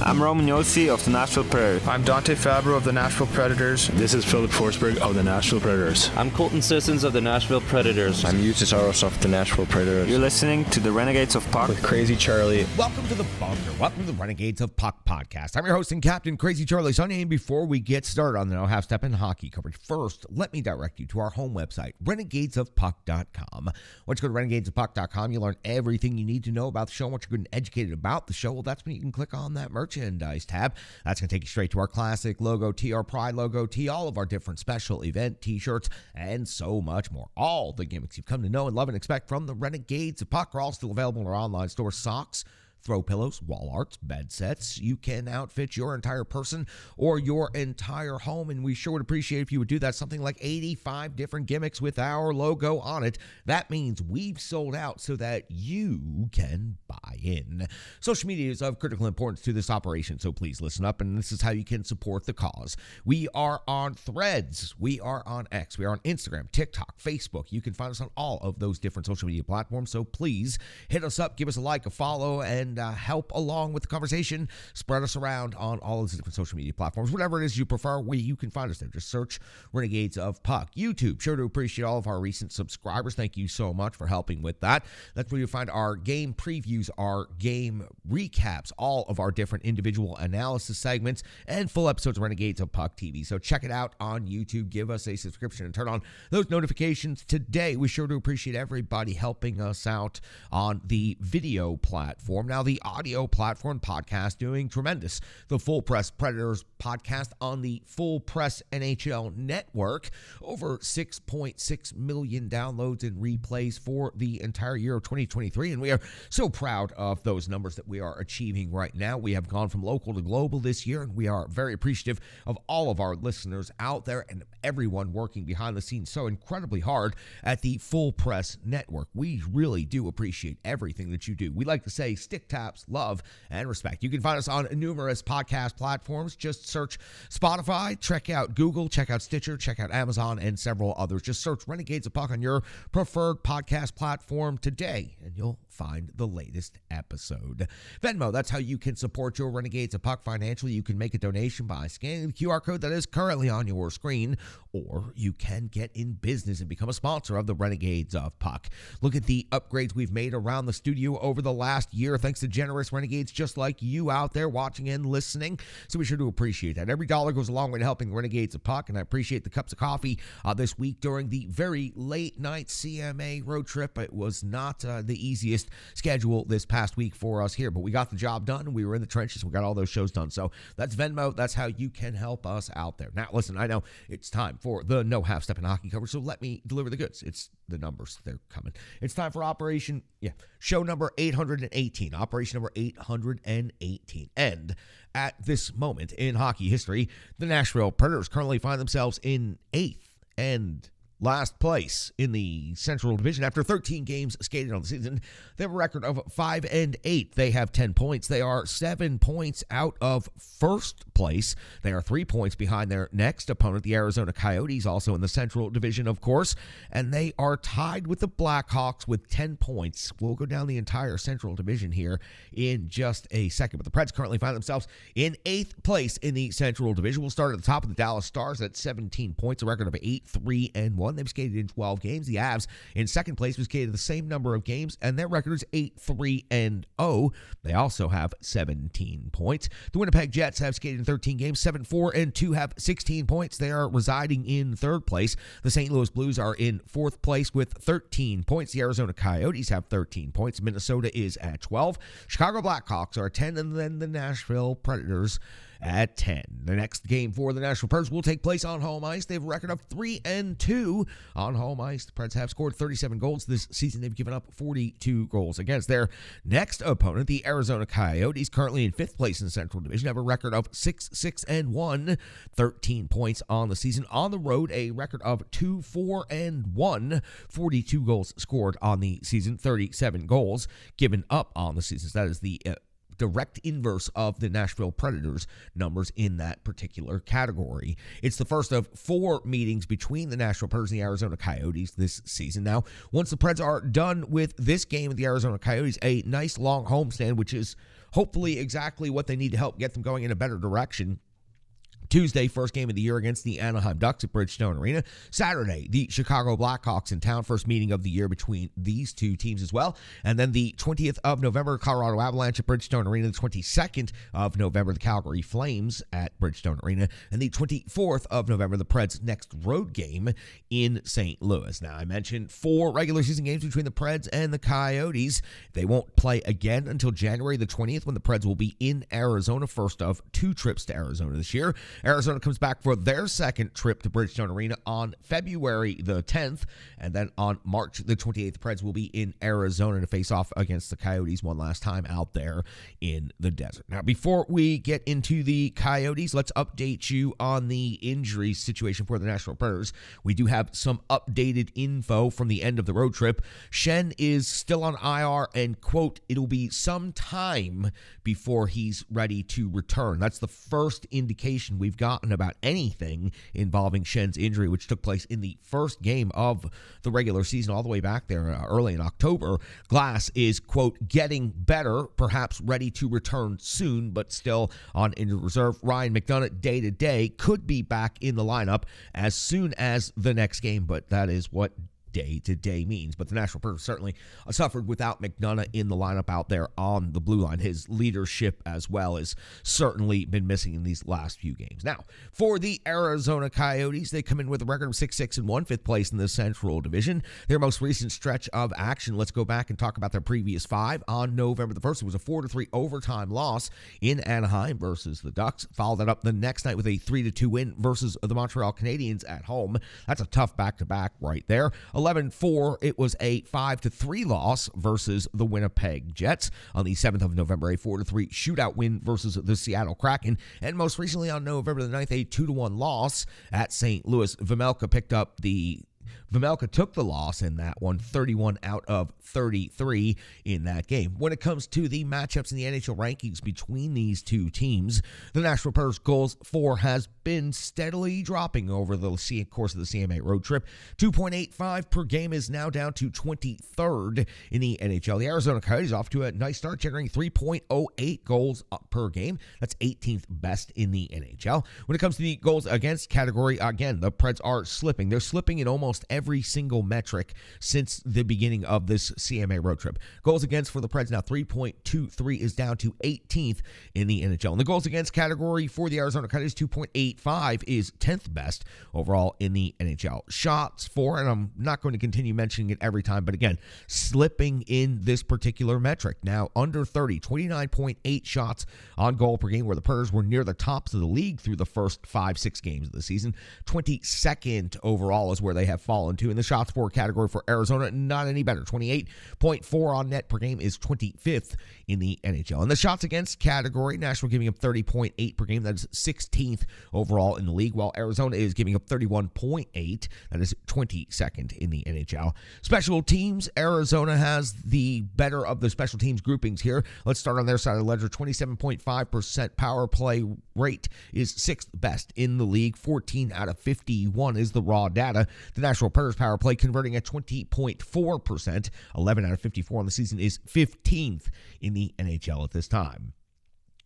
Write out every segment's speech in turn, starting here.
I'm Roman Yossi of the Nashville Predators. I'm Dante Fabro of the Nashville Predators. This is Philip Forsberg of the Nashville Predators. I'm Colton Sissons of the Nashville Predators. I'm Eustace Aros of the Nashville Predators. You're listening to the Renegades of Puck with Crazy Charlie. Welcome to the bunker. Welcome to the Renegades of Puck podcast. I'm your host and captain, Crazy Charlie Saunier. And before we get started on the No Half Step in hockey coverage, first, let me direct you to our home website, renegadesofpuck.com. Once you go to renegadesofpuck.com, you'll learn everything you need to know about the show. Once you're good and educated about the show, well, that's when you can click on that merchandise tab. That's going to take you straight to our classic logo tee, our pride logo tee, all of our different special event t-shirts, and so much more. All the gimmicks you've come to know and love and expect from the Renegades of Puck are all still available in our online store. Socks, throw pillows, wall arts, bed sets. You can outfit your entire person or your entire home, and we sure would appreciate if you would do that. Something like 85 different gimmicks with our logo on it. That means we've sold out so that you can buy in. Social media is of critical importance to this operation, so please listen up, and this is how you can support the cause. We are on Threads. We are on X. We are on Instagram, TikTok, Facebook. You can find us on all of those different social media platforms, so please hit us up, give us a like, a follow, and help along with the conversation. Spread us around on all of the different social media platforms. Whatever it is you prefer, you can find us there. Just search Renegades of Puck. YouTube, sure to appreciate all of our recent subscribers. Thank you so much for helping with that. That's where you'll find our game previews, our game recaps, all of our different individual analysis segments, and full episodes of Renegades of Puck TV. So check it out on YouTube. Give us a subscription and turn on those notifications today. We sure do appreciate everybody helping us out on the video platform. Now, the audio platform podcast doing tremendous. The Full Press Predators podcast on the Full Press NHL network. Over 6.6 million downloads and replays for the entire year of 2023. And we are so proud of those numbers that we are achieving right now. We have gone from local to global this year, and we are very appreciative of all of our listeners out there and everyone working behind the scenes so incredibly hard at the Full Press network. We really do appreciate everything that you do. We like to say stick taps, love, and respect. You can find us on numerous podcast platforms. Just search Spotify, check out Google, check out Stitcher, check out Amazon, and several others. Just search Renegades of Puck on your preferred podcast platform today, and you'll find the latest episode. Venmo, that's how you can support your Renegades of Puck financially. You can make a donation by scanning the QR code that is currently on your screen, or you can get in business and become a sponsor of the Renegades of Puck. Look at the upgrades we've made around the studio over the last year, thanks to generous Renegades just like you out there watching and listening. So we sure do appreciate that. Every dollar goes a long way to helping Renegades of Puck, and I appreciate the cups of coffee this week during the very late night CMA road trip. It was not the easiest schedule this past week for us here, but we got the job done, and we were in the trenches. We got all those shows done. So that's Venmo. That's how you can help us out there. Now, listen, I know it's time for the No Half Step in hockey coverage, so let me deliver the goods. It's the numbers. They're coming. It's time for show number 818. Operation number 818. And at this moment in hockey history, the Nashville Predators currently find themselves in 8th and last place in the Central Division. After 13 games skated on the season, they have a record of 5-8. They have 10 points. They are 7 points out of first place. They are 3 points behind their next opponent, the Arizona Coyotes, also in the Central Division, of course. And they are tied with the Blackhawks with 10 points. We'll go down the entire Central Division here in just a second. But the Preds currently find themselves in 8th place in the Central Division. We'll start at the top of the Dallas Stars at 17 points, a record of 8-3-1. They've skated in 12 games. The Avs in second place have skated the same number of games, and their record is 8-3-0. They also have 17 points. The Winnipeg Jets have skated in 13 games, 7-4-2, have 16 points. They are residing in third place. The St. Louis Blues are in fourth place with 13 points. The Arizona Coyotes have 13 points. Minnesota is at 12. Chicago Blackhawks are at 10, and then the Nashville Predators at 10. The next game for the Nashville Preds will take place on home ice. They have a record of 3-2 on home ice. The Preds have scored 37 goals this season. They've given up 42 goals against their next opponent, the Arizona Coyotes, currently in 5th place in the Central Division, have a record of 6-6-1, 13 points on the season. On the road, a record of 2-4-1, 42 goals scored on the season, 37 goals given up on the season. So that is the direct inverse of the Nashville Predators numbers in that particular category. It's the first of 4 meetings between the Nashville Predators and the Arizona Coyotes this season. Now, once the Preds are done with this game with the Arizona Coyotes, a nice long homestand, which is hopefully exactly what they need to help get them going in a better direction. Tuesday, first game of the year against the Anaheim Ducks at Bridgestone Arena. Saturday, the Chicago Blackhawks in town, first meeting of the year between these two teams as well. And then the 20th of November, Colorado Avalanche at Bridgestone Arena. The 22nd of November, the Calgary Flames at Bridgestone Arena. And the 24th of November, the Preds' next road game in St. Louis. Now, I mentioned 4 regular season games between the Preds and the Coyotes. They won't play again until January the 20th, when the Preds will be in Arizona, first of 2 trips to Arizona this year. Arizona comes back for their second trip to Bridgestone Arena on February the 10th, and then on March the 28th, the Preds will be in Arizona to face off against the Coyotes one last time out there in the desert. Now, before we get into the Coyotes, let's update you on the injury situation for the Nashville Predators. We do have some updated info from the end of the road trip. Schenn is still on IR, and, quote, it'll be some time before he's ready to return. That's the first indication we've gotten about anything involving Schenn's injury, which took place in the first game of the regular season all the way back there early in October. Glass is, quote, getting better, perhaps ready to return soon, but still on injured reserve. Ryan McDonagh, day-to-day, could be back in the lineup as soon as the next game, but that is what day-to-day means. But the Nashville Predators certainly suffered without McDonagh in the lineup out there on the blue line. His leadership as well has certainly been missing in these last few games. Now, for the Arizona Coyotes, they come in with a record of 6-6-1, 5th place in the Central Division. Their most recent stretch of action, let's go back and talk about their previous 5. On November the 1st, it was a 4-3 overtime loss in Anaheim versus the Ducks. Followed that up the next night with a 3-2 win versus the Montreal Canadiens at home. That's a tough back-to-back right there. 11-4, it was a 5-3 loss versus the Winnipeg Jets. On the 7th of November, a 4-3 shootout win versus the Seattle Kraken. And most recently on November the 9th, a 2-1 loss at St. Louis. Vejmelka took the loss in that one, 31 out of 33 in that game. When it comes to the matchups in the NHL rankings between these two teams, the Nashville Predators' goals for has been steadily dropping over the course of the CMA road trip. 2.85 per game is now down to 23rd in the NHL. The Arizona Coyotes off to a nice start, generating 3.08 goals per game. That's 18th best in the NHL. When it comes to the goals against category, again, the Preds are slipping. They're slipping in almost every single metric since the beginning of this CMA road trip. Goals against for the Preds now 3.23 is down to 18th in the NHL. And the goals against category for the Arizona Coyotes, 2.85 is 10th best overall in the NHL. Shots for, and I'm not going to continue mentioning it every time, but again, slipping in this particular metric. Now under 30, 29.8 shots on goal per game, where the Predators were near the tops of the league through the first 5-6 games of the season. 22nd overall is where they have fallen to. In the shots for category for Arizona, not any better. 28.4 on net per game is 25th in the NHL. In the shots against category, Nashville giving up 30.8 per game. That is 16th overall in the league, while Arizona is giving up 31.8. That is 22nd in the NHL. Special teams, Arizona has the better of the special teams groupings here. Let's start on their side of the ledger. 27.5% power play rate is 6th best in the league. 14 out of 51 is the raw data. The Nashville Predators power play converting at 20.4%. 11 out of 54 on the season is 15th in the NHL at this time.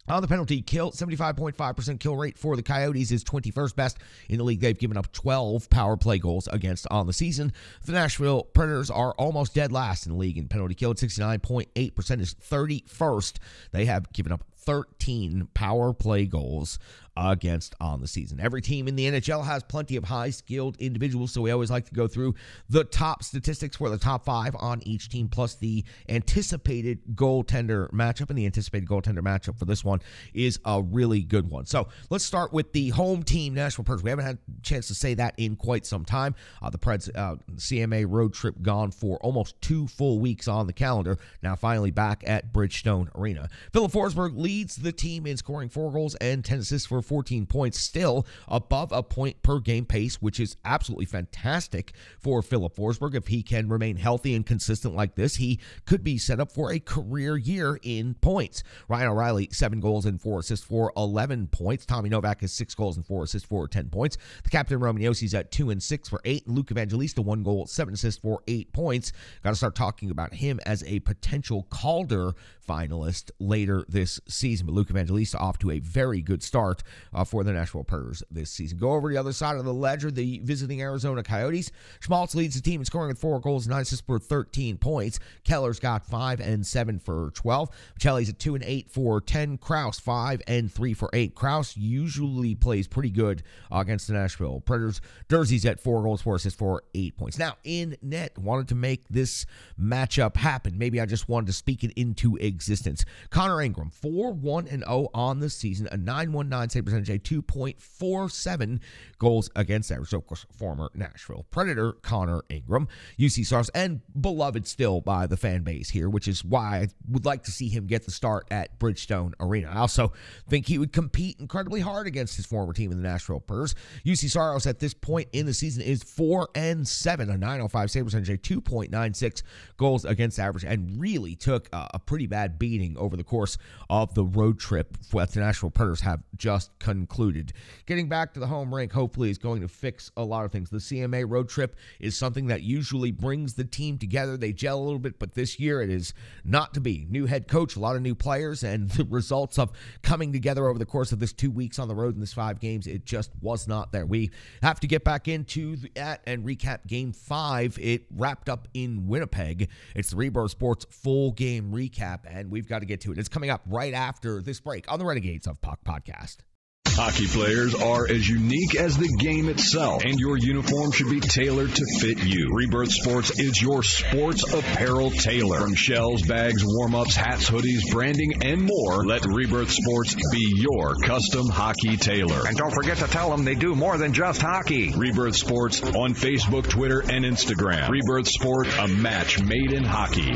On the penalty kill, 75.5% kill rate for the Coyotes is 21st best in the league. They've given up 12 power play goals against on the season. The Nashville Predators are almost dead last in the league in penalty kill at 69.8% is 31st. They have given up 13 power play goals against on the season. Every team in the NHL has plenty of high-skilled individuals, so we always like to go through the top statistics for the top 5 on each team, plus the anticipated goaltender matchup, and the anticipated goaltender matchup for this one is a really good one. So let's start with the home team, Nashville Predators. We haven't had a chance to say that in quite some time. The Preds CMA road trip gone for almost 2 full weeks on the calendar, now finally back at Bridgestone Arena. Philip Forsberg leads leads the team in scoring 4 goals and 10 assists for 14 points, still above a point per game pace, which is absolutely fantastic for Philip Forsberg. If he can remain healthy and consistent like this, he could be set up for a career year in points. Ryan O'Reilly, 7 goals and 4 assists for 11 points. Tommy Novak has 6 goals and 4 assists for 10 points. The captain, Roman Jossi's at 2 and 6 for 8. And Luke Evangelista, 1 goal, 7 assists for 8 points. Got to start talking about him as a potential Calder finalist later this season. But Luke Evangelista off to a very good start for the Nashville Predators this season. Go over to the other side of the ledger, the visiting Arizona Coyotes. Schmaltz leads the team in scoring with 4 goals, 9 assists for 13 points. Keller's got 5 and 7 for 12. Michelli's at 2 and 8 for 10. Krause 5 and 3 for 8. Krause usually plays pretty good against the Nashville Predators. Durzee's at 4 goals, 4 assists for 8 points. Now, in net, wanted to make this matchup happen. Maybe I just wanted to speak it into existence. Connor Ingram, 4-1-0 on the season, a 9.19 save percentage, a 2.47 goals against average. So, of course, former Nashville Predator Connor Ingram, UC Stars, and beloved still by the fan base here, which is why I would like to see him get the start at Bridgestone Arena. I also think he would compete incredibly hard against his former team in the Nashville Predators. UC Stars at this point in the season is 4-7, a 9.05 save percentage, a 2.96 goals against average, and really took a pretty bad beating over the course of the road trip that the Nashville Predators have just concluded. Getting back to the home rink hopefully is going to fix a lot of things. The CMA road trip is something that usually brings the team together. They gel a little bit, but this year it is not to be. New head coach, a lot of new players, and the results of coming together over the course of this 2 weeks on the road in this 5 games, it just was not there. We have to get back into that and recap Game 5. It wrapped up in Winnipeg. It's the Rebirth Sports full game recap, and we've got to get to it. It's coming up right after this break on the Renegades of Puck podcast. Hockey players are as unique as the game itself, and your uniform should be tailored to fit you. Rebirth Sports is your sports apparel tailor. From shells, bags, warm-ups, hats, hoodies, branding, and more, let Rebirth Sports be your custom hockey tailor. And don't forget to tell them they do more than just hockey. Rebirth Sports on Facebook, Twitter, and Instagram. Rebirth Sport, a match made in hockey.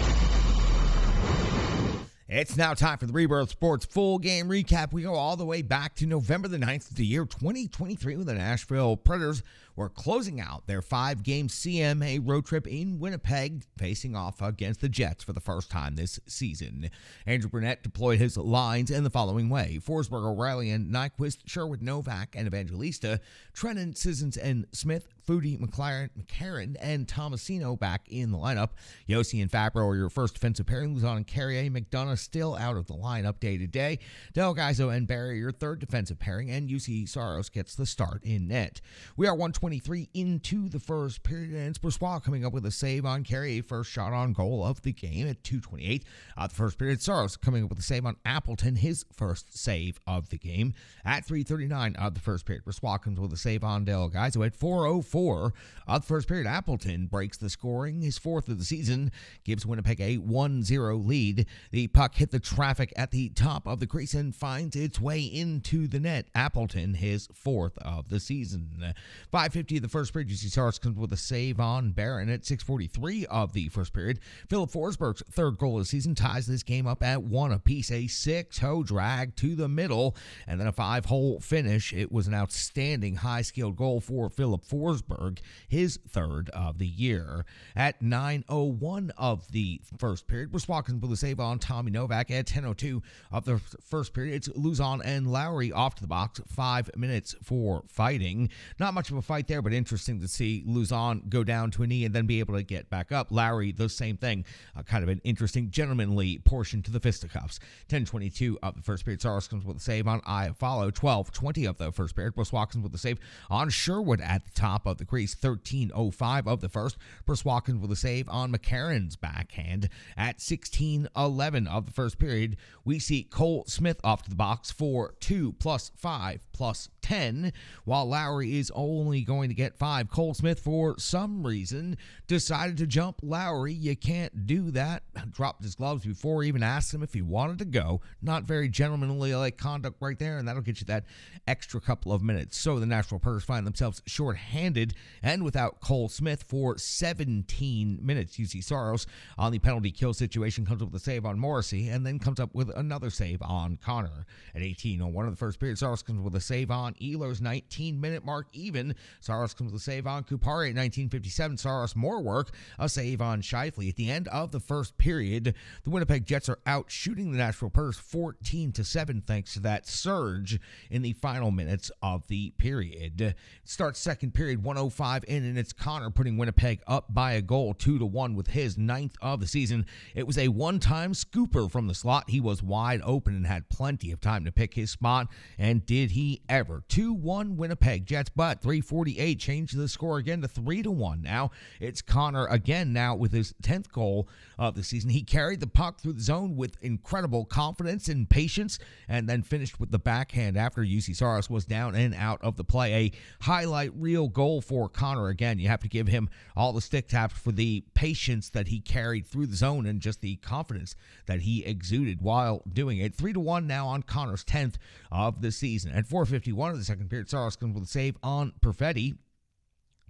It's now time for the Rebirth Sports full game recap. We go all the way back to November the 9th of the year 2023 when the Nashville Predators were closing out their 5-game CMA road trip in Winnipeg, facing off against the Jets for the first time this season. Andrew Brunette deployed his lines in the following way: Forsberg, O'Reilly, and Nyquist, Sherwood, Novak, and Evangelista, Trennan, Sissons, and Smith, Foodie, McCarron, and Tomasino back in the lineup. Josi and Fabro are your first defensive pairing. Luzon and Carrier, McDonough still out of the lineup day to day. Del Gaizo and Barry your third defensive pairing, and UC Saros gets the start in net. We are 1:23 into the first period, and it's Brossoit coming up with a save on Carrier, first shot on goal of the game at 2:28. The first period, Saros coming up with a save on Appleton, his first save of the game at 3:39 of the first period. Brossoit comes with a save on Del Gaizo at 4:04 of the first period. Appleton breaks the scoring, his 4th of the season, gives Winnipeg a 1-0 lead. The puck hit the traffic at the top of the crease and finds its way into the net. Appleton, his 4th of the season. 5:50 of the first period, UC Saros comes with a save on Barron at 6:43 of the first period. Philip Forsberg's 3rd goal of the season ties this game up at 1 apiece. A 6-toe drag to the middle and then a 5-hole finish. It was an outstanding high-skilled goal for Philip Forsberg, his 3rd of the year. At 9:01 of the first period, Brossoit comes with a save on Tommy Novak. At 10:02 of the first period, it's Luzon and Lowry off to the box. 5 minutes for fighting. Not much of a fight there, but interesting to see Luzon go down to a knee and then be able to get back up. Lowry, the same thing. Kind of an interesting gentlemanly portion to the fisticuffs. 10:22 of the first period, Saros comes with a save on Iafallo. 12:20 of the first period, Brossoit comes with a save on Sherwood at the top of the crease. 13:05 of the first, Brossoit comes with a save on McCarron's backhand. At 16:11 of the first period, we see Cole Smith off to the box for 2 + 5 + 10, while Lowry is only going to get 5. Cole Smith, for some reason, decided to jump Lowry. You can't do that. Dropped his gloves before he even asked him if he wanted to go. Not very gentlemanly like conduct right there, and that'll get you that extra couple of minutes. So the Nashville Predators find themselves short-handed suspended and without Cole Smith for 17 minutes. UC Saros on the penalty kill situation comes up with a save on Morrissey and then comes up with another save on Connor. At 18:01 of the first period, Saros comes with a save on Ehlers, 19-minute mark even. Saros comes with a save on Kupari at 19:57. Saros more work, a save on Scheifele. At the end of the first period, the Winnipeg Jets are out shooting the Nashville Predators 14-7 thanks to that surge in the final minutes of the period. Starts second period, 1:05 in, and it's Connor putting Winnipeg up by a goal, 2-1 with his 9th of the season. It was a one-time scooper from the slot. He was wide open and had plenty of time to pick his spot, and did he ever. 2-1 Winnipeg Jets, but 3:48 changed the score again to 3-1. Now it's Connor again now with his 10th goal of the season. He carried the puck through the zone with incredible confidence and patience, and then finished with the backhand after UC Saros was down and out of the play. A highlight reel goal for Connor. Again, you have to give him all the stick taps for the patience that he carried through the zone and just the confidence that he exuded while doing it. 3-1 now on Connor's 10th of the season. At 4:51 of the second period, Saros comes with a save on Perfetti.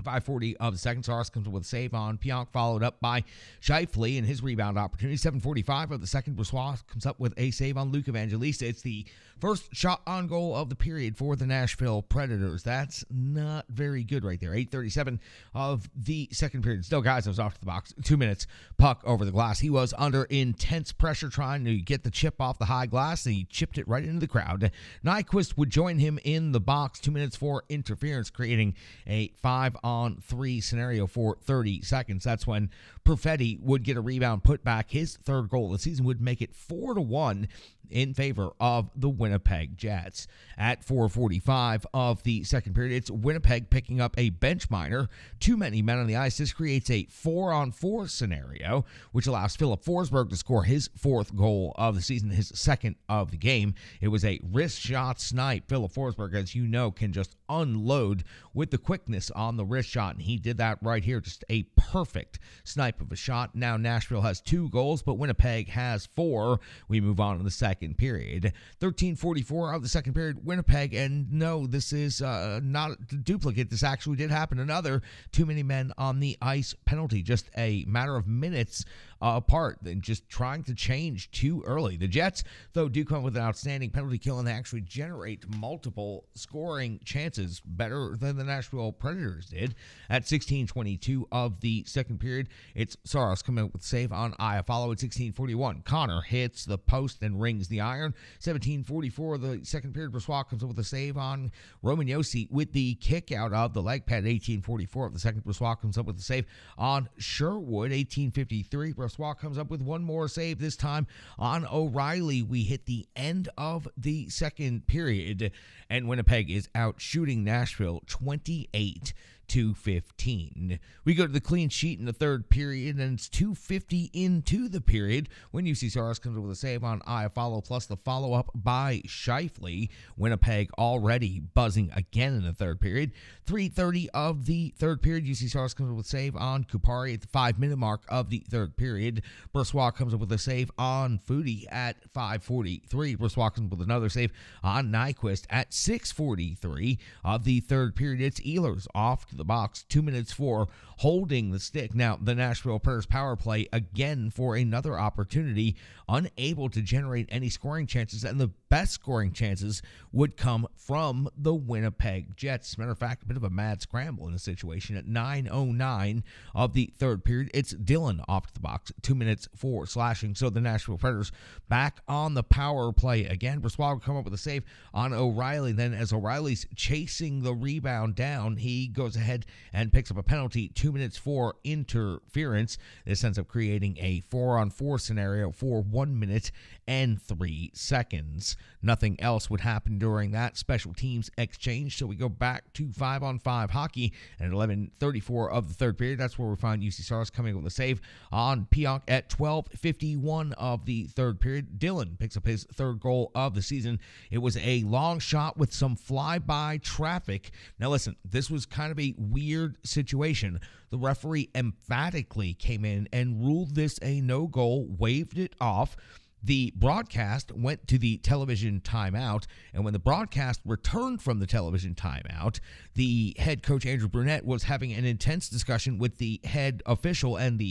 5:40 of the second, Saros comes with a save on Pionk, followed up by Scheifele in his rebound opportunity. 7:45 of the second, Brossoit comes up with a save on Luke Evangelista. It's the first shot on goal of the period for the Nashville Predators. That's not very good right there. 8:37 of the second period. Still, guys, I was off to the box. 2 minutes, puck over the glass. He was under intense pressure trying to get the chip off the high glass, and he chipped it right into the crowd. Nyquist would join him in the box. 2 minutes for interference, creating a 5-on-3 scenario for 30 seconds. That's when Perfetti would get a rebound, put back his 3rd goal of the season, would make it 4-1 in favor of the Winnipeg Jets. At 4:45 of the second period, it's Winnipeg picking up a bench minor. Too many men on the ice. This creates a 4-on-4 scenario, which allows Philip Forsberg to score his 4th goal of the season, his 2nd of the game. It was a wrist shot snipe. Philip Forsberg, as you know, can just unload with the quickness on the wrist shot, and he did that right here. Just a perfect snipe of a shot. Now Nashville has 2 goals, but Winnipeg has 4. We move on to the second period. 13:44 of the second period, Winnipeg, and no, this is not a duplicate. This actually did happen. Another too many men on the ice penalty, just a matter of minutes apart, and just trying to change too early. The Jets, though, do come with an outstanding penalty kill, and they actually generate multiple scoring chances better than the Nashville Predators did. At 16:22 of the second period, it's Saros coming up with a save on Iafallo. At 16:41, Connor hits the post and rings the iron. 17:44 of the second period, Brossoit comes up with a save on Roman Josi with the kick out of the leg pad. 18:44 of the second, Brossoit comes up with a save on Sherwood. 18:53, Brossoit comes up with one more save, this time on O'Reilly. We hit the end of the second period, and Winnipeg is out shooting Nashville 28-15. We go to the clean sheet in the third period, and it's 2:50 into the period when UC Saros comes up with a save on Iafallo, plus the follow-up by Scheifele. Winnipeg already buzzing again in the third period. 3:30 of the third period, UC Saros comes up with a save on Kupari at the 5-minute mark of the third period. Brossoit comes up with a save on Foudy at 5:43. Brossoit comes up with another save on Nyquist at 6:43 of the third period. It's Ehlers off to the box. 2 minutes for holding the stick. Now, the Nashville Predators power play again for another opportunity, unable to generate any scoring chances, and the best scoring chances would come from the Winnipeg Jets. As a matter of fact, a bit of a mad scramble in the situation. At 9:09 of the third period, it's Dillon off to the box. 2 minutes for slashing. So the Nashville Predators back on the power play again. Brossoit would come up with a save on O'Reilly. Then as O'Reilly's chasing the rebound down, he goes ahead and picks up a penalty. 2 minutes for interference. This ends up creating a 4-on-4 scenario for 1 minute and 3 seconds. Nothing else would happen during that special teams exchange, so we go back to 5-on-5 hockey. And at 11:34 of the third period, that's where we find UC Saros coming up with a save on Pionk at 12:51 of the third period. Dillon picks up his 3rd goal of the season. It was a long shot with some flyby traffic. Now listen, this was kind of a weird situation. The referee emphatically came in and ruled this a no-goal, waved it off. the broadcast went to the television timeout, and when the broadcast returned from the television timeout, the head coach, Andrew Brunette, was having an intense discussion with the head official and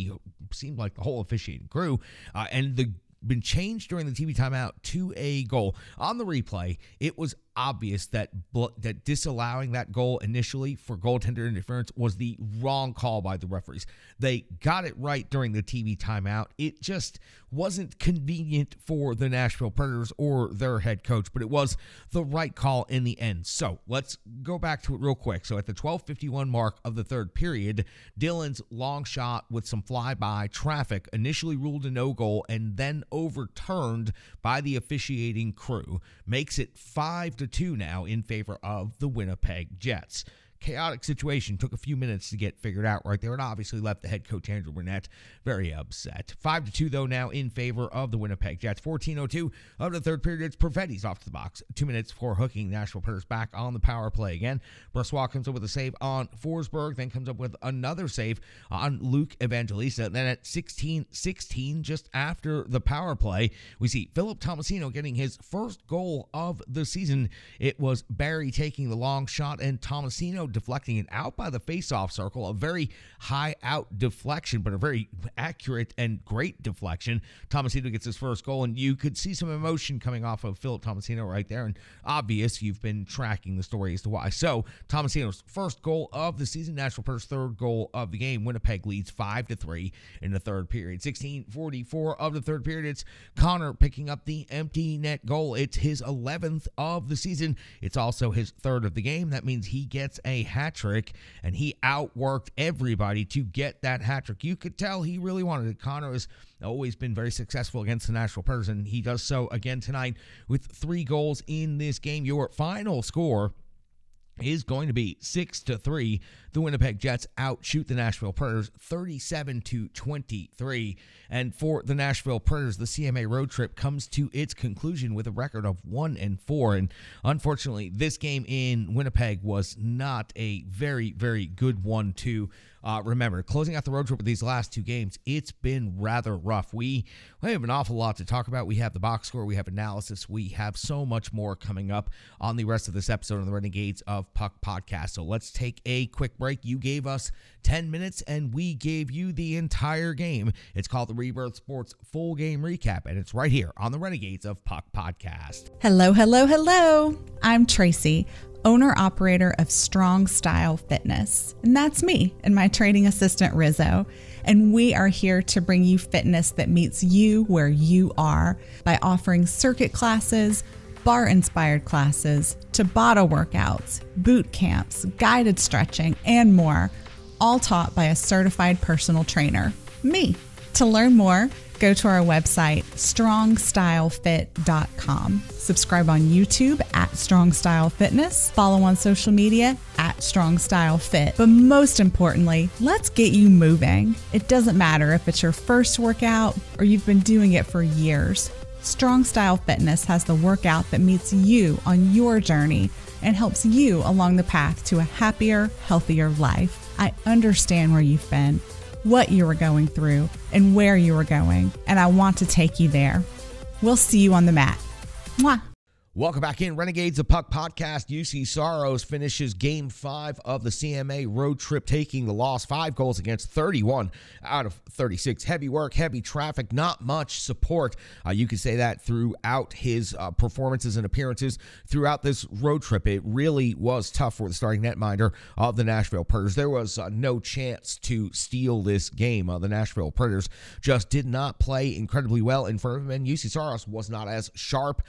seemed like the whole officiating crew, and been changed during the TV timeout to a goal. On the replay, it was obvious that disallowing that goal initially for goaltender interference was the wrong call by the referees. They got it right during the TV timeout. It just wasn't convenient for the Nashville Predators or their head coach, but it was the right call in the end. So let's go back to it real quick. So at the 12:51 mark of the third period, Dillon's long shot with some flyby traffic initially ruled a no goal and then overturned by the officiating crew makes it 5-2 now in favor of the Winnipeg Jets. Chaotic situation. Took a few minutes to get figured out right there, and obviously left the head coach Andrew Brunette very upset. 5-2 though now in favor of the Winnipeg Jets. 14:02 of the third period. It's Perfetti's off to the box. 2 minutes for hooking Nashville Predators back on the power play again. Brossoit comes up with a save on Forsberg, then comes up with another save on Luke Evangelista. Then at 16:16, just after the power play, we see Philip Tomasino getting his first goal of the season. It was Barry taking the long shot and Tomasino deflecting it out by the face-off circle. A very high out deflection, but a very accurate and great deflection. Tomasino gets his first goal, and you could see some emotion coming off of Philip Tomasino right there, and obvious you've been tracking the story as to why. So Tomasino's first goal of the season, Nashville Predators' third goal of the game. Winnipeg leads 5-3 in the third period. 16:44 of the third period. It's Connor picking up the empty net goal. It's his 11th of the season. It's also his third of the game. That means he gets a hat trick, and he outworked everybody to get that hat trick. You could tell he really wanted it. Connor has always been very successful against the Nashville Predators, and he does so again tonight with 3 goals in this game. Your final score is going to be 6-3. The Winnipeg Jets outshoot the Nashville Predators 37-23. And for the Nashville Predators, the CMA road trip comes to its conclusion with a record of 1-4. And unfortunately, this game in Winnipeg was not a very, very good one to remember. Closing out the road trip with these last 2 games, it's been rather rough. We have an awful lot to talk about. We have the box score, we have analysis, we have so much more coming up on the rest of this episode of the Renegades of Puck podcast. So let's take a quick break. You gave us 10 minutes, and we gave you the entire game. It's called the Rebirth Sports Full Game Recap, and it's right here on the Renegades of Puck podcast. Hello, hello, hello. I'm Tracy, owner-operator of Strong Style Fitness. And that's me and my training assistant, Rizzo. And we are here to bring you fitness that meets you where you are by offering circuit classes, bar-inspired classes, Tabata workouts, boot camps, guided stretching, and more, all taught by a certified personal trainer, me. To learn more, go to our website, strongstylefit.com. Subscribe on YouTube at Strong Style Fitness. Follow on social media at Strong Style Fit. But most importantly, let's get you moving. It doesn't matter if it's your first workout or you've been doing it for years. Strong Style Fitness has the workout that meets you on your journey and helps you along the path to a happier, healthier life. I understand where you've been, what you were going through, and where you were going, and I want to take you there. We'll see you on the mat. Mwah. Welcome back in Renegades of Puck podcast. UC Saros finishes Game 5 of the CMA road trip, taking the loss. 5 goals against, 31 out of 36. Heavy work, heavy traffic, not much support. You could say that throughout his performances and appearances throughout this road trip. It really was tough for the starting netminder of the Nashville Predators. There was no chance to steal this game. The Nashville Predators just did not play incredibly well in front of him, and UC Saros was not as sharp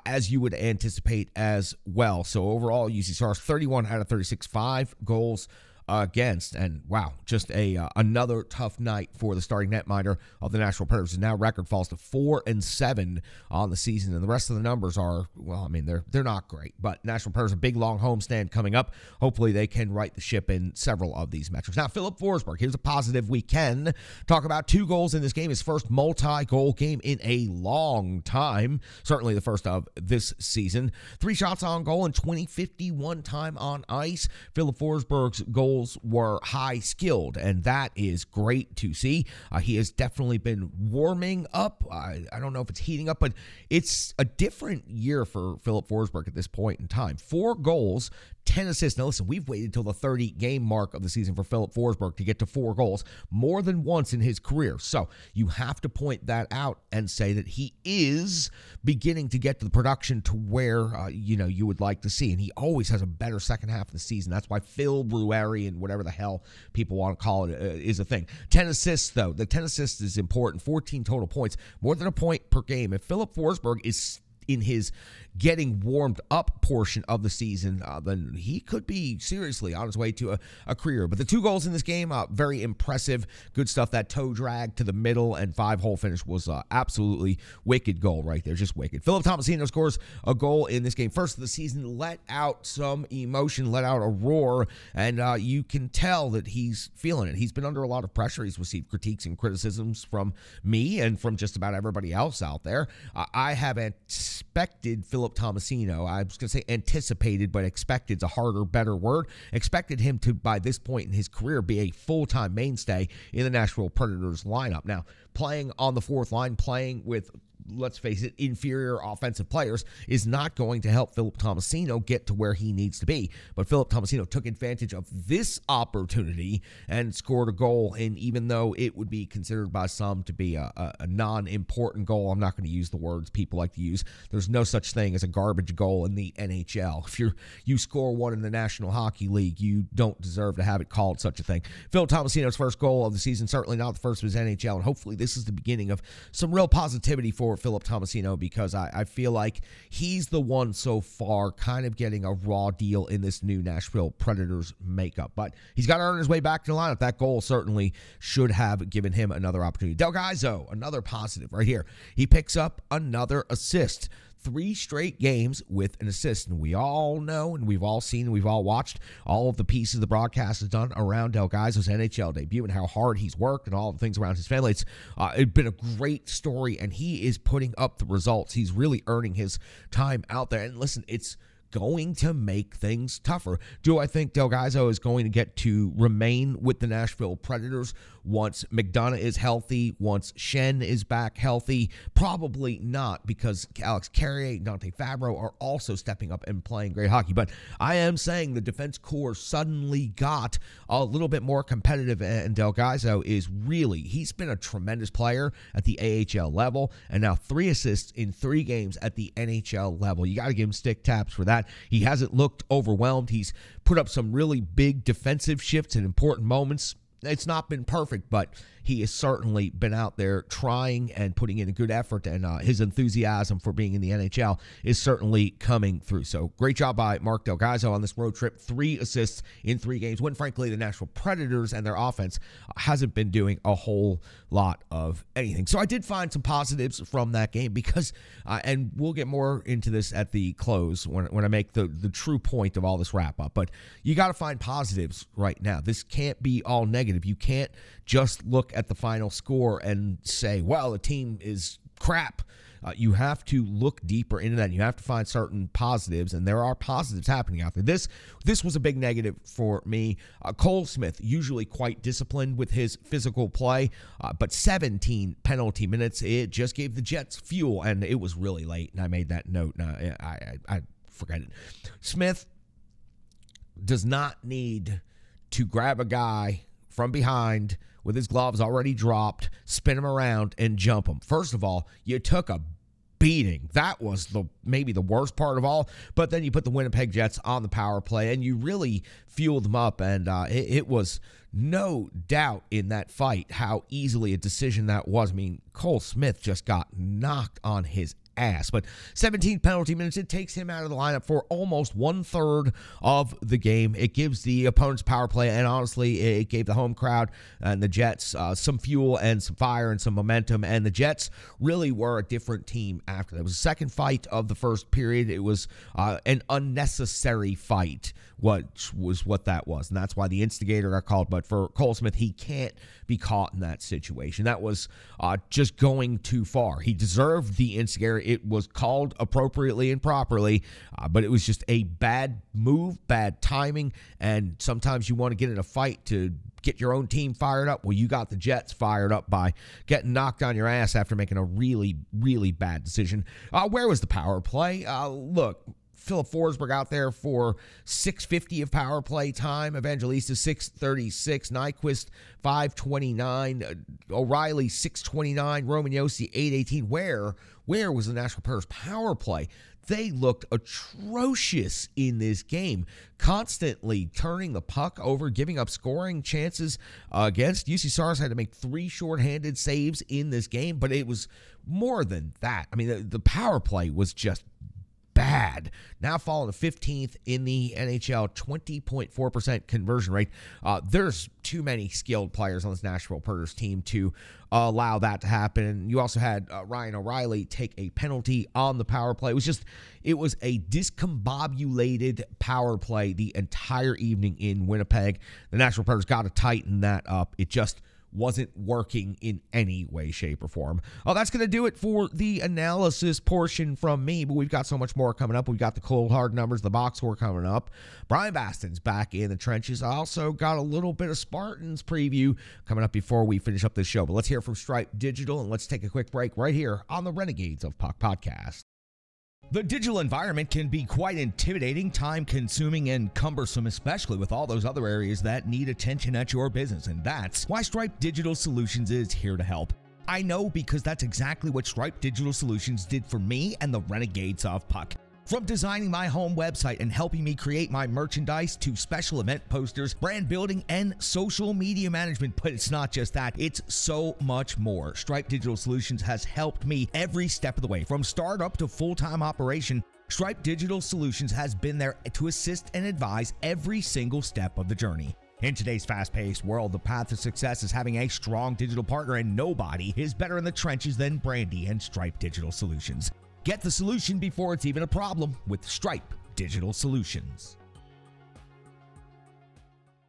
as you would anticipate as well. So overall, UC Saros 31 out of 36, 5 goals against, and wow, just another tough night for the starting netminder of the Nashville Predators. And now record falls to 4-7 on the season, and the rest of the numbers are, well, I mean, they're not great. But Nashville Predators, a big long homestand coming up. Hopefully, they can right the ship in several of these metrics. Now, Philip Forsberg, here's a positive. We can talk about 2 goals in this game. His first multi-goal game in a long time. Certainly the first of this season. 3 shots on goal and 20-51 time on ice. Philip Forsberg's goals goals were high-skilled, and that is great to see. He has definitely been warming up. I don't know if it's heating up, but it's a different year for Filip Forsberg at this point in time. 4 goals, 10 assists. Now, listen, we've waited till the 30-game mark of the season for Filip Forsberg to get to 4 goals, more than once in his career. So you have to point that out and say that he is beginning to get to the production to where, you would like to see. And he always has a better second half of the season. That's why Phil Brewery and whatever the hell people want to call it is a thing. 10 assists, though. The 10 assists is important. 14 total points, more than a point per game. If Filip Forsberg is in his getting warmed up portion of the season, then he could be seriously on his way to a career. But the 2 goals in this game, very impressive. Good stuff. That toe drag to the middle and 5-hole finish was absolutely wicked goal right there. Just wicked. Philip Tomasino scores a goal in this game. First of the season, let out some emotion, let out a roar, and you can tell that he's feeling it. He's been under a lot of pressure. He's received critiques and criticisms from me and from just about everybody else out there. I have expected Philip Tomasino, I was going to say anticipated, but expected is a harder, better word. Expected him to, by this point in his career, be a full-time mainstay in the Nashville Predators lineup. Now, playing on the 4th line, playing with, let's face it, inferior offensive players is not going to help Philip Tomasino get to where he needs to be. But Philip Tomasino took advantage of this opportunity and scored a goal. And even though it would be considered by some to be a non-important goal, I'm not going to use the words people like to use. There's no such thing as a garbage goal in the NHL. If you score one in the National Hockey League, you don't deserve to have it called such a thing. Philip Tomasino's first goal of the season, certainly not the first of his NHL, and hopefully this is the beginning of some real positivity for Philip Tomasino, because I feel like he's the one so far kind of getting a raw deal in this new Nashville Predators makeup. But he's got to earn his way back to the lineup. That goal certainly should have given him another opportunity. Del Gaizo, another positive right here. He picks up another assist. 3 straight games with an assist. And we all know, and we've all seen, and we've all watched all of the pieces the broadcast has done around Del Gaizo's NHL debut and how hard he's worked and all the things around his family. It's been a great story, and he is putting up the results. He's really earning his time out there. And listen, it's going to make things tougher. Do I think Del Gaizo is going to get to remain with the Nashville Predators once McDonough is healthy, once Schenn is back healthy? Probably not, because Alex Carrier and Dante Fabro are also stepping up and playing great hockey. But I am saying the defense core suddenly got a little bit more competitive, and Del Gaizo is really, he's been a tremendous player at the AHL level, and now 3 assists in 3 games at the NHL level. You got to give him stick taps for that. He hasn't looked overwhelmed. He's put up some really big defensive shifts in important moments. It's not been perfect, but he has certainly been out there trying and putting in a good effort, and his enthusiasm for being in the NHL is certainly coming through. So great job by Mark Del Gaizo on this road trip. 3 assists in 3 games, when frankly the Nashville Predators and their offense hasn't been doing a whole lot of anything. So I did find some positives from that game, because, and we'll get more into this at the close when I make the true point of all this wrap-up, but you got to find positives right now. This can't be all negative. You can't just look at the final score and say, well, the team is crap. You have to look deeper into that, and you have to find certain positives, and there are positives happening out there. This was a big negative for me. Cole Smith, usually quite disciplined with his physical play, but 17 penalty minutes, it just gave the Jets fuel, and it was really late, and I made that note, and I forget it. Smith does not need to grab a guy from behind with his gloves already dropped, spin him around, and jump him. First of all, you took a beating. That was maybe the worst part of all. But then you put the Winnipeg Jets on the power play, and you really fueled them up. And it was no doubt in that fight how easily a decision that was. I mean, Cole Smith just got knocked on his ass. But 17 penalty minutes, it takes him out of the lineup for almost 1/3 of the game. It gives the opponent's power play, and honestly, it gave the home crowd and the Jets some fuel and some fire and some momentum, and the Jets really were a different team after that. It was the second fight of the first period. It was an unnecessary fight, what that was, and that's why the instigator got called. But for Cole Smith, he can't be caught in that situation. That was just going too far. He deserved the instigator. It was called appropriately and properly, but it was just a bad move, bad timing, and sometimes you want to get in a fight to get your own team fired up. Well, you got the Jets fired up by getting knocked on your ass after making a really, really bad decision. Where was the power play? Look, Philip Forsberg out there for 650 of power play time. Evangelista 636. Nyquist 529. O'Reilly 629. Roman Josi 818. Where was the Nashville Predators power play? They looked atrocious in this game, constantly turning the puck over, giving up scoring chances against. UC Stars had to make 3 shorthanded saves in this game, but it was more than that. I mean, the power play was just bad. Now falling to 15th in the NHL, 20.4% conversion rate. There's too many skilled players on this Nashville Predators team to allow that to happen. You also had Ryan O'Reilly take a penalty on the power play. It was a discombobulated power play the entire evening in Winnipeg. The Nashville Predators got to tighten that up. It just wasn't working in any way, shape, or form. Oh, that's going to do it for the analysis portion from me, but we've got so much more coming up. We've got the cold, hard numbers, the box score coming up. Brian Baston's back in the trenches. I also got a little bit of Spartans preview coming up before we finish up this show, but let's hear from Stripe Digital, and let's take a quick break right here on the Renegades of Puck podcast. The digital environment can be quite intimidating, time-consuming, and cumbersome, especially with all those other areas that need attention at your business, and that's why Stripe Digital Solutions is here to help. I know, because that's exactly what Stripe Digital Solutions did for me and the Renegades of Puck. From designing my home website and helping me create my merchandise to special event posters, brand building, and social media management. But it's not just that, it's so much more. Stripe Digital Solutions has helped me every step of the way. From startup to full-time operation, Stripe Digital Solutions has been there to assist and advise every single step of the journey. In today's fast-paced world, the path to success is having a strong digital partner, and nobody is better in the trenches than Brandy and Stripe Digital Solutions. Get the solution before it's even a problem with Stripe Digital Solutions.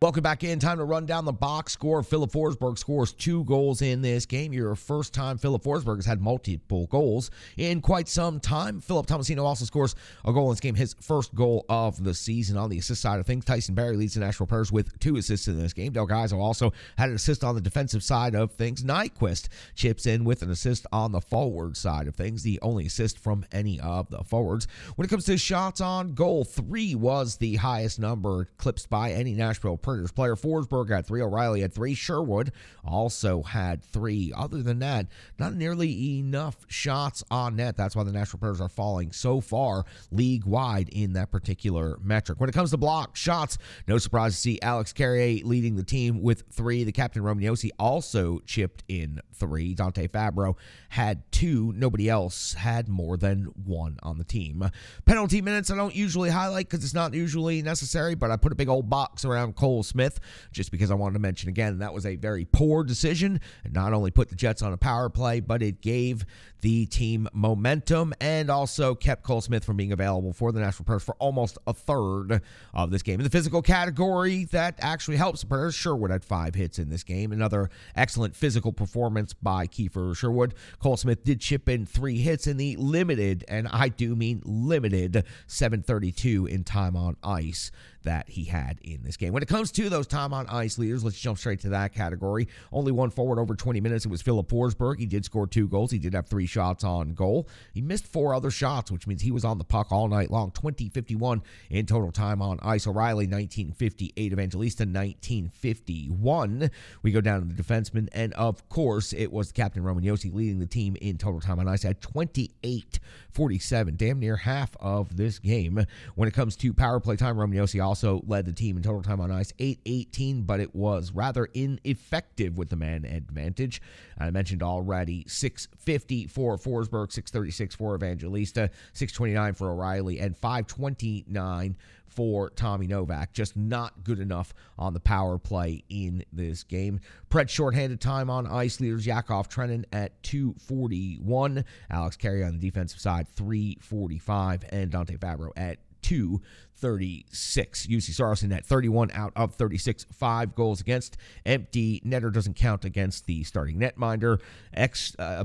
Welcome back in. Time to run down the box score. Philip Forsberg scores 2 goals in this game. Your first time Philip Forsberg has had multiple goals in quite some time. Philip Tomasino also scores a goal in this game, his first goal of the season. On the assist side of things, Tyson Barrie leads the Nashville Predators with 2 assists in this game. Del Gaizo also had an assist on the defensive side of things. Nyquist chips in with an assist on the forward side of things, the only assist from any of the forwards. When it comes to shots on goal, 3 was the highest number eclipsed by any Nashville Predators player. Forsberg had 3, O'Reilly had 3, Sherwood also had 3. Other than that, not nearly enough shots on net. That's why the Nashville Predators are falling so far league-wide in that particular metric. When it comes to block shots, no surprise to see Alex Carrier leading the team with 3. The captain, Roman Josi, also chipped in 3. Dante Fabro had 2. Nobody else had more than 1 on the team. Penalty minutes I don't usually highlight because it's not usually necessary, but I put a big old box around Cole Smith just because I wanted to mention again that was a very poor decision. It not only put the Jets on a power play, but it gave the team momentum and also kept Cole Smith from being available for the Nashville Predators for almost a third of this game. In the physical category, that actually helps the Predators. Sherwood had 5 hits in this game. Another excellent physical performance by Kiefer Sherwood. Cole Smith did chip in 3 hits in the limited, and I do mean limited, 7:32 in time on ice that he had in this game. When it comes to those time on ice leaders, let's jump straight to that category. Only one forward over 20 minutes. It was Philip Forsberg. He did score 2 goals. He did have 3 shots on goal. He missed 4 other shots, which means he was on the puck all night long. 20:51 in total time on ice. O'Reilly 19:58. Evangelista 19:51. We go down to the defenseman, and of course, it was Captain Roman Josi leading the team in total time on ice at 28:47. Damn near half of this game. When it comes to power play time, Roman Josi also led the team in total time on ice, 8:18, but it was rather ineffective with the man advantage. I mentioned already 6:50 for Forsberg, 6:36 for Evangelista, 6:29 for O'Reilly, and 5:29 for Tommy Novak. Just not good enough on the power play in this game. Preds shorthanded time on ice leaders, Yakov Trenin at 2:41, Alex Carrier on the defensive side, 3:45, and Dante Fabro at 36. UC Saros in net, 31 out of 36, 5 goals against. Empty netter doesn't count against the starting netminder.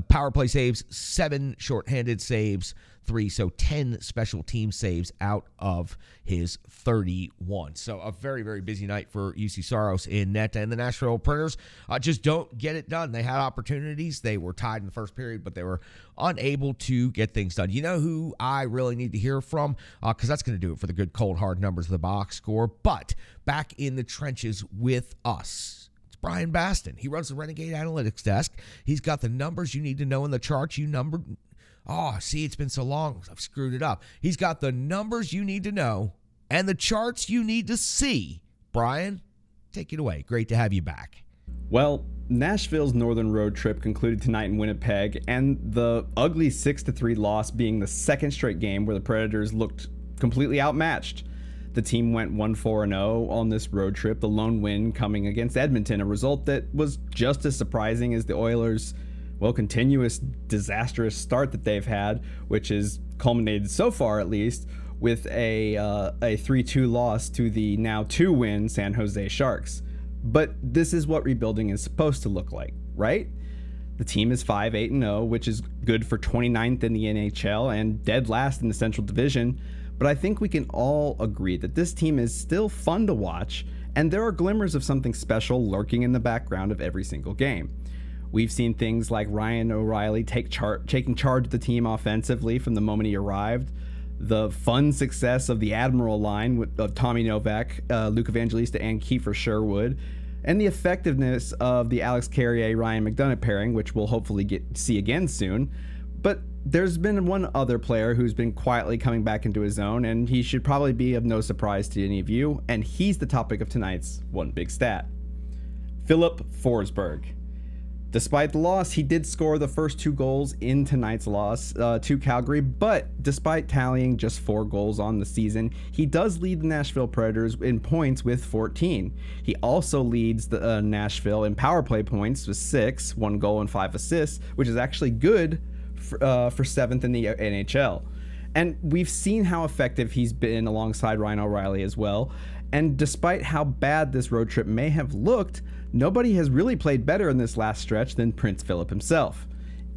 Power play saves, 7 shorthanded saves, 3, so 10 special team saves out of his 31. So a very, very busy night for UC Saros in net, and the Nashville Predators just don't get it done. They had opportunities. They were tied in the first period, but they were unable to get things done. You know who I really need to hear from? Because that's going to do it for the good, cold, hard numbers of the box score. But back in the trenches with us, it's Brian Baston. He runs the Renegade Analytics desk. He's got the numbers you need to know in the charts. See, it's been so long, I've screwed it up. He's got the numbers you need to know and the charts you need to see. Brian, take it away. Great to have you back. Well, Nashville's northern road trip concluded tonight in Winnipeg, and the ugly 6-3 loss being the second straight game where the Predators looked completely outmatched. The team went 1-4-0 on this road trip, the lone win coming against Edmonton, a result that was just as surprising as the Oilers' continuous disastrous start that they've had, which has culminated so far at least with a 3-2 loss to the now 2-win San Jose Sharks. But this is what rebuilding is supposed to look like, right? The team is 5-8-0, which is good for 29th in the NHL and dead last in the Central Division. But I think we can all agree that this team is still fun to watch, and there are glimmers of something special lurking in the background of every single game. We've seen things like Ryan O'Reilly taking charge of the team offensively from the moment he arrived, the fun success of the Admiral line of Tommy Novak, Luke Evangelista, and Kiefer Sherwood, and the effectiveness of the Alex Carrier-Ryan McDonough pairing, which we'll hopefully see again soon. But there's been one other player who's been quietly coming back into his own, and he should probably be of no surprise to any of you, and he's the topic of tonight's One Big Stat. Filip Forsberg. Despite the loss, he did score the first 2 goals in tonight's loss to Calgary, but despite tallying just 4 goals on the season, he does lead the Nashville Predators in points with 14. He also leads the Nashville in power play points with 6, 1 goal and 5 assists, which is actually good for 7th in the NHL. And we've seen how effective he's been alongside Ryan O'Reilly as well. And despite how bad this road trip may have looked, nobody has really played better in this last stretch than Prince Philip himself.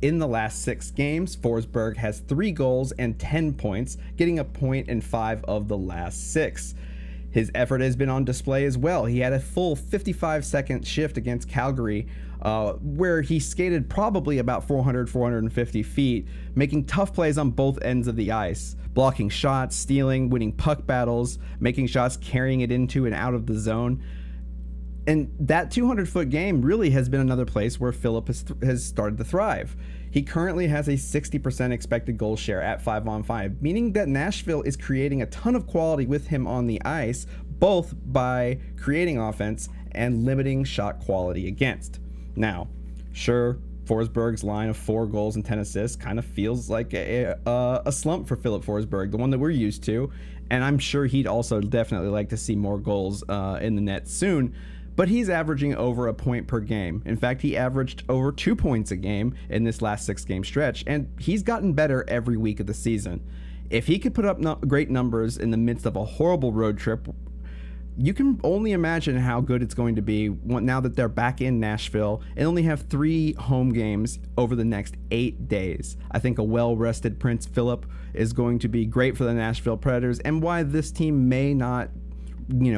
In the last 6 games, Forsberg has 3 goals and 10 points, getting a point in 5 of the last 6. His effort has been on display as well. He had a full 55-second shift against Calgary, where he skated probably about 450 feet, making tough plays on both ends of the ice, blocking shots, stealing, winning puck battles, making shots, carrying it into and out of the zone. And that 200-foot game really has been another place where Philip has started to thrive. He currently has a 60% expected goal share at 5-on-5, meaning that Nashville is creating a ton of quality with him on the ice, both by creating offense and limiting shot quality against. Now, sure, Forsberg's line of 4 goals and 10 assists kind of feels like a slump for Filip Forsberg, the one that we're used to, and I'm sure he'd also definitely like to see more goals in the net soon. But he's averaging over a point per game. In fact, he averaged over 2 points a game in this last 6-game stretch, and he's gotten better every week of the season. If he could put up great numbers in the midst of a horrible road trip, you can only imagine how good it's going to be now that they're back in Nashville and only have 3 home games over the next 8 days. I think a well-rested Prince Philip is going to be great for the Nashville Predators, and why this team may not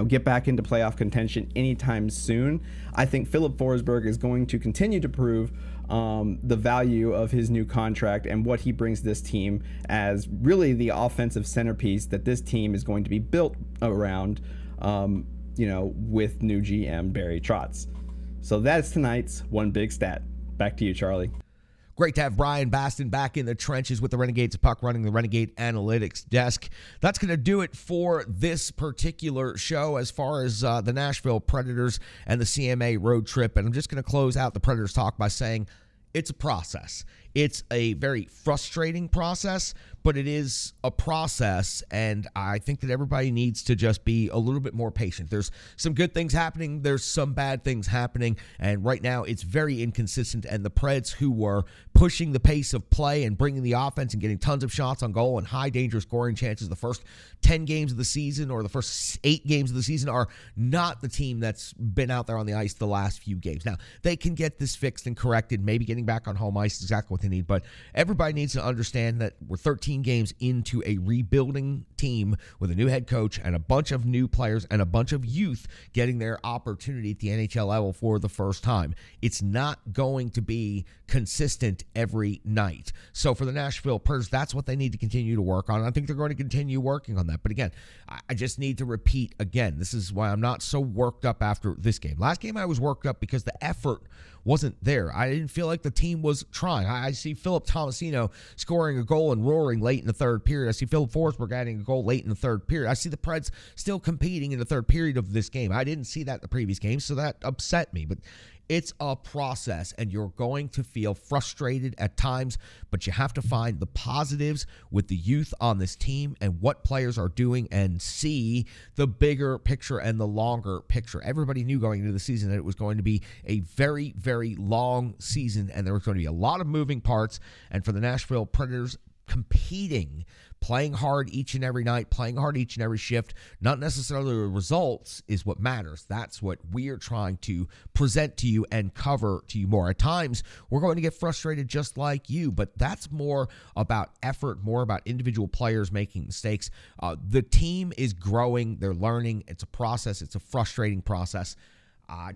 get back into playoff contention anytime soon. I think Filip Forsberg is going to continue to prove the value of his new contract and what he brings this team as really the offensive centerpiece that this team is going to be built around, with new GM Barry Trotz. So that's tonight's One Big Stat. Back to you, Charlie. Great to have Brian Baston back in the trenches with the Renegades of Puck, running the Renegade Analytics desk. That's going to do it for this particular show as far as the Nashville Predators and the CMA road trip. And I'm just going to close out the Predators talk by saying it's a process. It's a very frustrating process, but it is a process, and I think that everybody needs to just be a little bit more patient. There's some good things happening, there's some bad things happening, and right now it's very inconsistent, and the Preds, who were pushing the pace of play and bringing the offense and getting tons of shots on goal and high danger scoring chances the first 10 games of the season or the first 8 games of the season, are not the team that's been out there on the ice the last few games. Now, they can get this fixed and corrected. Maybe getting back on home ice is exactly what they need, but everybody needs to understand that we're 13 games into a rebuilding team with a new head coach and a bunch of new players and a bunch of youth getting their opportunity at the NHL level for the first time. It's not going to be consistent every night. So for the Nashville Predators, that's what they need to continue to work on. I think they're going to continue working on that. But again, I just need to repeat again, this is why I'm not so worked up after this game. Last game I was worked up because the effort wasn't there. I didn't feel like the team was trying. I see Philip Tomasino scoring a goal and roaring late in the third period. I see Philip Forsberg adding a goal late in the third period. I see the Preds still competing in the third period of this game. I didn't see that in the previous game, so that upset me. But it's a process, and you're going to feel frustrated at times, but you have to find the positives with the youth on this team and what players are doing and see the bigger picture and the longer picture. Everybody knew going into the season that it was going to be a very, very long season, and there was going to be a lot of moving parts. And for the Nashville Predators, competing, playing hard each and every night, playing hard each and every shift, not necessarily the results is what matters. That's what we're trying to present to you and cover to you more. At times, we're going to get frustrated just like you, but that's more about effort, more about individual players making mistakes. The team is growing. They're learning. It's a process. It's a frustrating process.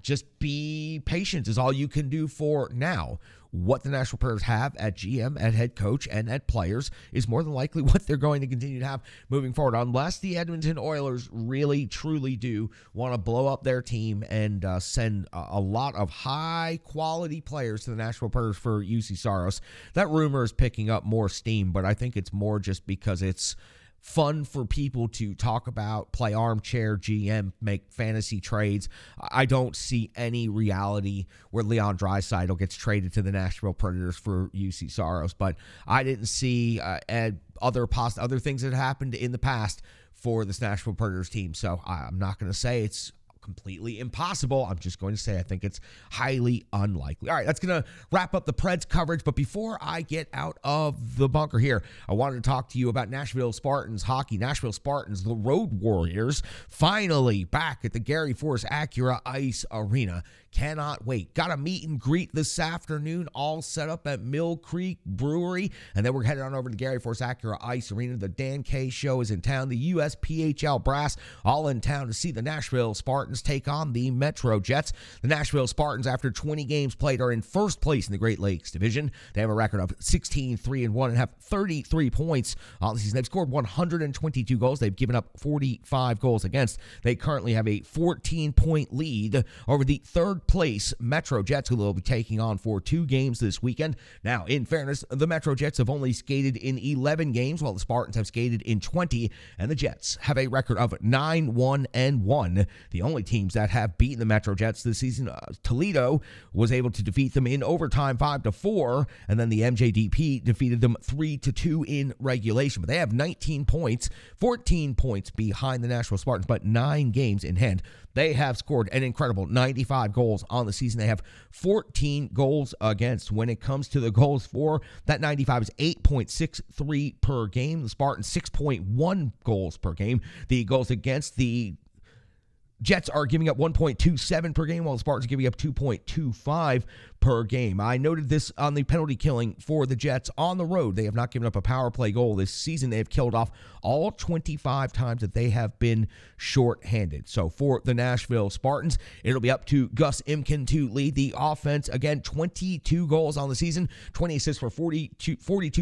Just be patient is all you can do for now. What the Nashville Predators have at GM, at head coach, and at players is more than likely what they're going to continue to have moving forward, unless the Edmonton Oilers really, truly do want to blow up their team and send a lot of high-quality players to the Nashville Predators for UC Saros. That rumor is picking up more steam, but I think it's more just because it's fun for people to talk about, play armchair GM, make fantasy trades. I don't see any reality where Leon Draisaitl gets traded to the Nashville Predators for UC Saros, but I didn't see other things that happened in the past for this Nashville Predators team. So I'm not going to say it's completely impossible. I'm just going to say I think it's highly unlikely. All right, that's going to wrap up the Preds coverage. But before I get out of the bunker here, I wanted to talk to you about Nashville Spartans hockey. Nashville Spartans, the Road Warriors, finally back at the Gary Force Acura Ice Arena. Cannot wait. Got a meet and greet this afternoon, all set up at Mill Creek Brewery. And then we're headed on over to Gary Force Acura Ice Arena. The Dan K Show is in town. The USPHL Brass all in town to see the Nashville Spartans take on the Metro Jets. The Nashville Spartans, after 20 games played, are in first place in the Great Lakes Division. They have a record of 16-3-1 and have 33 points on the season. They've scored 122 goals. They've given up 45 goals against. They currently have a 14-point lead over the third place Metro Jets, who they'll be taking on for 2 games this weekend. Now, in fairness, the Metro Jets have only skated in 11 games, while the Spartans have skated in 20, and the Jets have a record of 9-1-1. The only teams that have beaten the Metro Jets this season, Toledo was able to defeat them in overtime 5-4, and then the MJDP defeated them 3-2 in regulation. But they have 19 points, 14 points behind the Nashville Spartans, but 9 games in hand. They have scored an incredible 95 goals on the season. They have 14 goals against. When it comes to the goals for, that 95 is 8.63 per game. The Spartans, 6.1 goals per game. The goals against, the Jets are giving up 1.27 per game, while the Spartans are giving up 2.25 per game. I noted this on the penalty killing for the Jets on the road. They have not given up a power play goal this season. They have killed off all 25 times that they have been shorthanded. So for the Nashville Spartans, it'll be up to Gus Imkin to lead the offense. Again, 22 goals on the season, 20 assists for 42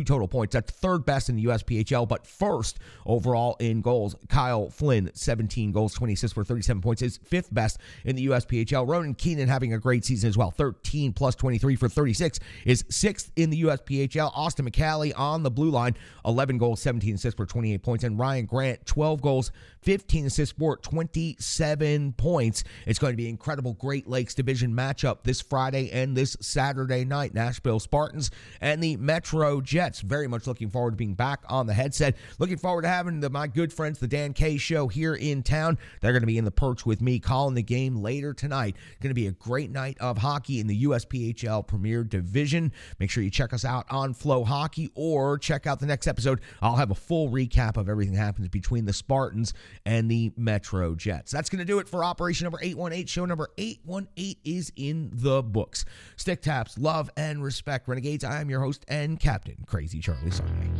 total points. That's third best in the USPHL, but first overall in goals. Kyle Flynn, 17 goals, 20 assists for 37 points, is fifth best in the USPHL. Ronan Keenan having a great season as well, 13+ plus 23 for 36, is 6th in the USPHL. Austin McCallie on the blue line, 11 goals, 17 assists for 28 points. And Ryan Grant, 12 goals, 15 assists for 27 points. It's going to be an incredible Great Lakes Division matchup this Friday and this Saturday night. Nashville Spartans and the Metro Jets. Very much looking forward to being back on the headset. Looking forward to having my good friends, the Dan K Show, here in town. They're going to be in the perch with me calling the game later tonight. Going to be a great night of hockey in the USPHL Premier Division. Make sure you check us out on Flow Hockey or check out the next episode. I'll have a full recap of everything that happens between the Spartans and the Metro Jets. That's going to do it for Operation number 818. Show number 818 is in the books. Stick taps, love, and respect. Renegades, I am your host and Captain Crazy Charlie Saunier.